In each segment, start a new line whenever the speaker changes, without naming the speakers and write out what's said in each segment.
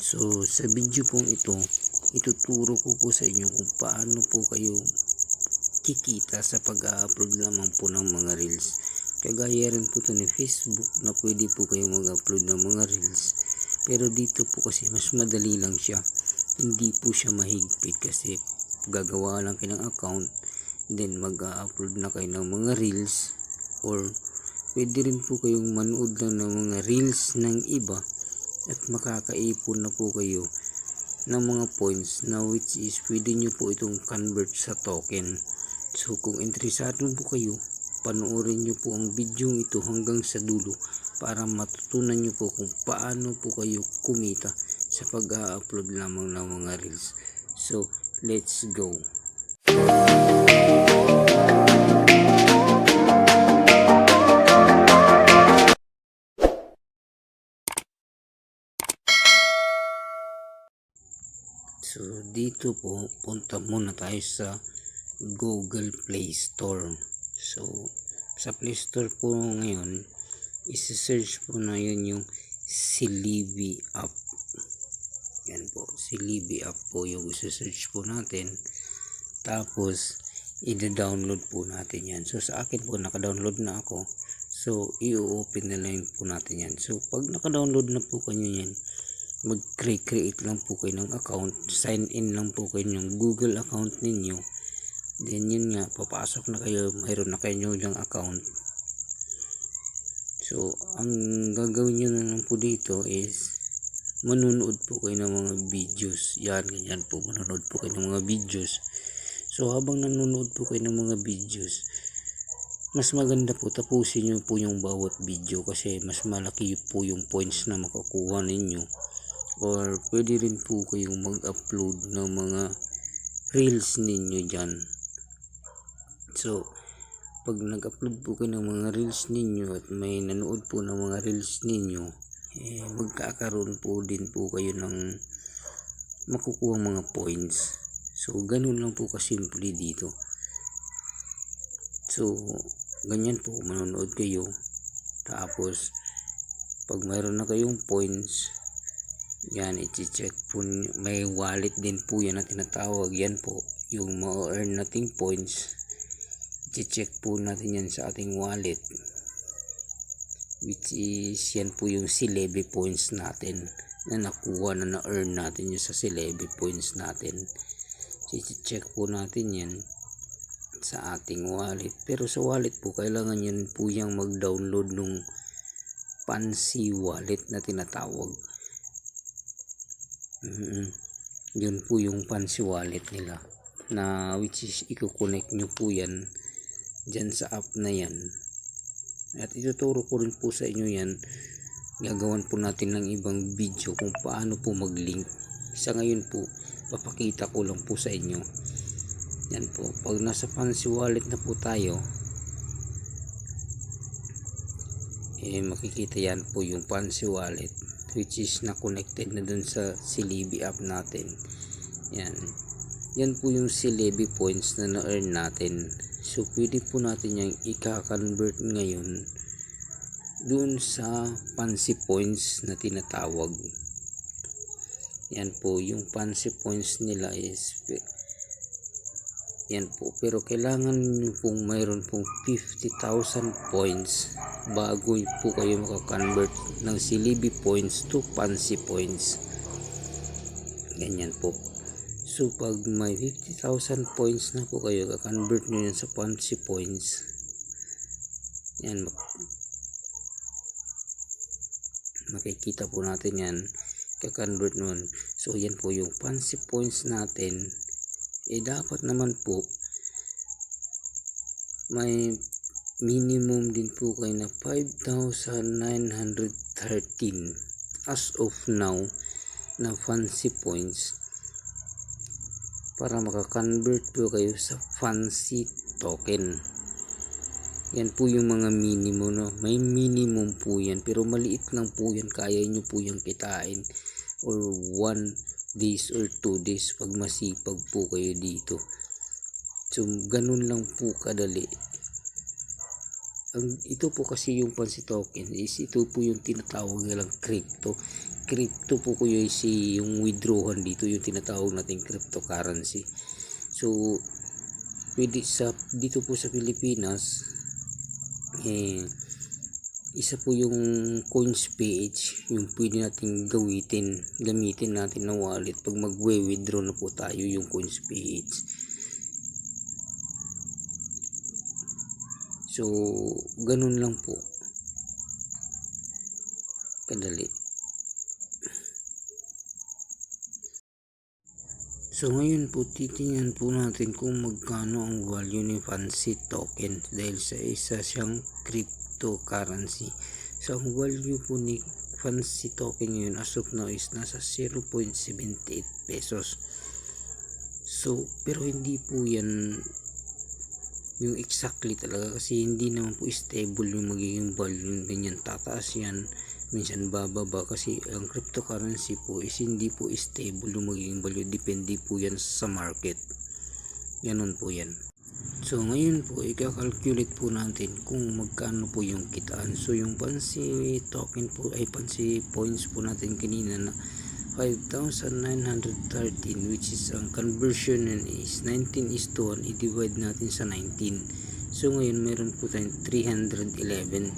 So sa video pong ito, ituturo ko po sa inyo kung paano po kayo kikita sa pag-upload lamang po ng mga reels. Kagaya rin po ito ni Facebook na pwede po kayo mag-upload ng mga reels. Pero dito po kasi mas madali lang siya. Hindi po siya mahigpit kasi gagawa lang kayo ng account, then mag-upload na kayo ng mga reels, or pwede rin po kayong manood lang ng mga reels ng iba at makakaipon na po kayo ng mga points na which is pwede nyo po itong convert sa token. So kung interesado po kayo, panoorin nyo po ang video ito hanggang sa dulo para matutunan nyo po kung paano po kayo kumita sa pag-upload lamang ng mga reels. So let's go. So dito po, punta muna tayo sa Google Play Store. So sa Play Store po ngayon, isi-search po na yun yung Celebi app. Yan po, Celebi app po yung isi-search po natin. Tapos i-download po natin yan. So sa akin po, naka-download na ako. So i-open na lang po natin yan. So pag naka-download na po kayo yan, mag-create lang po kayo ng account, sign in lang po kayo ng Google account ninyo, then yun nga, papasok na kayo, mayroon na kayo yung account. So ang gagawin nyo na lang po dito is manunood po kayo ng mga videos. Ganyan po, manunood po kayo ng mga videos. So habang nanonood po kayo ng mga videos, mas maganda po tapusin nyo po yung bawat video kasi mas malaki po yung points na makakuha ninyo. Or pwede rin po kayong mag-upload ng mga reels ninyo dyan. So pag nag-upload po kayo ng mga reels ninyo at may nanood po ng mga reels ninyo, magkakaroon po din po kayo ng makukuha mga points. So ganun lang po kasimple dito. So ganyan po, manonood kayo, tapos pag mayroon na kayong points, yan, i-check po, may wallet din po yan na tinatawag. Yan po yung ma-earn nating points, i-check po natin yan sa ating wallet, which is yan po yung Celebi points natin na nakuha na na-earn natin yung sa Celebi points natin. So i-check po natin yan sa ating wallet. Pero sa wallet po, kailangan yan po yung mag-download nung Fancy wallet na tinatawag. Yun po yung Fancy wallet nila, na which is i-connect nyo po yan dyan sa app na yan. At ituturo ko rin po sa inyo yan. Gagawan po natin ng ibang video kung paano po mag-link. Sa ngayon po, papakita ko lang po sa inyo. Yan po, pag nasa Fancy wallet na po tayo, makikita yan po yung Fancy wallet, which is na connected na dun sa Celebi app natin. Yan po yung Celebi points na na-earn natin. So pwede po natin yung i-convert ngayon dun sa Fancy points na tinatawag. Yan po yung Fancy points nila is yan po, pero kailangan nyo pong mayroon pong 50,000 points bago po kayo makakonvert ng Celebi points to Fancy points. Ganyan po. So pag may 50,000 points na po kayo, kakonvert nyo yan sa Fancy points. Yan, makikita po natin yan, kakonvert nun. So yan po yung Fancy points natin. Dapat naman po may minimum din po kayo na 5,913 as of now na Fancy points para makakonvert po kayo sa Fancy token. Yan po yung mga minimum, no? May minimum po yan, pero maliit lang po yan, kaya nyo po yung kitain or 1 days or 2 days pag masipag po kayo dito. So ganun lang po kadali ito po kasi yung Fancy token is ito po yung tinatawag nilang crypto po ko yung withdrawal dito yung tinatawag nating cryptocurrency. So pwede dito po sa Pilipinas isa po yung CoinsPH yung pwede nating gamitin natin na wallet pag magwe-withdraw na po tayo yung CoinsPH. So ganun lang po kadali. So ngayon po titingnan po natin kung magkano ang value ni Fancy token dahil sa isa siyang cryptocurrency. So ang value po ni Fancy token ngayon as of now is nasa 0.78 pesos. So pero hindi po yan yung exactly talaga kasi hindi naman po stable yung magiging value ganyan, tataas yan minsan bababa kasi ang cryptocurrency po is hindi po stable yung magiging value, depende po yan sa market, ganun po yan. So ngayon po i-calculate po natin kung magkano po yung kitaan. So yung Fancy token po ay Fancy points po natin kanina na 5,913 which is ang conversion is 19:1, i-divide natin sa 19. So ngayon meron po tayong 311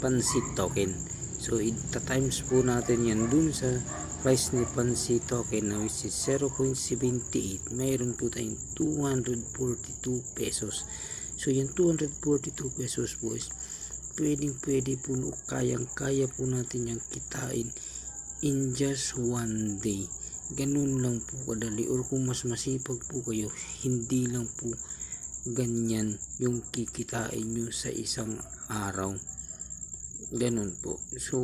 Fancy token. So ita-times po natin yan dun sa price ni Fancy token na which is 0.78, mayroon po tayong 242 pesos. So yung 242 pesos po is pwede po, kayang-kaya po natin yung kitain in just one day. Ganun lang po kadali, or kung mas masipag po kayo, hindi lang po ganyan yung kikitain nyo sa isang araw. Ganun po. So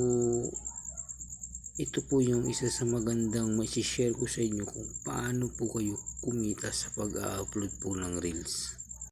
ito po yung isa sa magandang mai-share ko sa inyo kung paano po kayo kumita sa pag-upload po ng reels.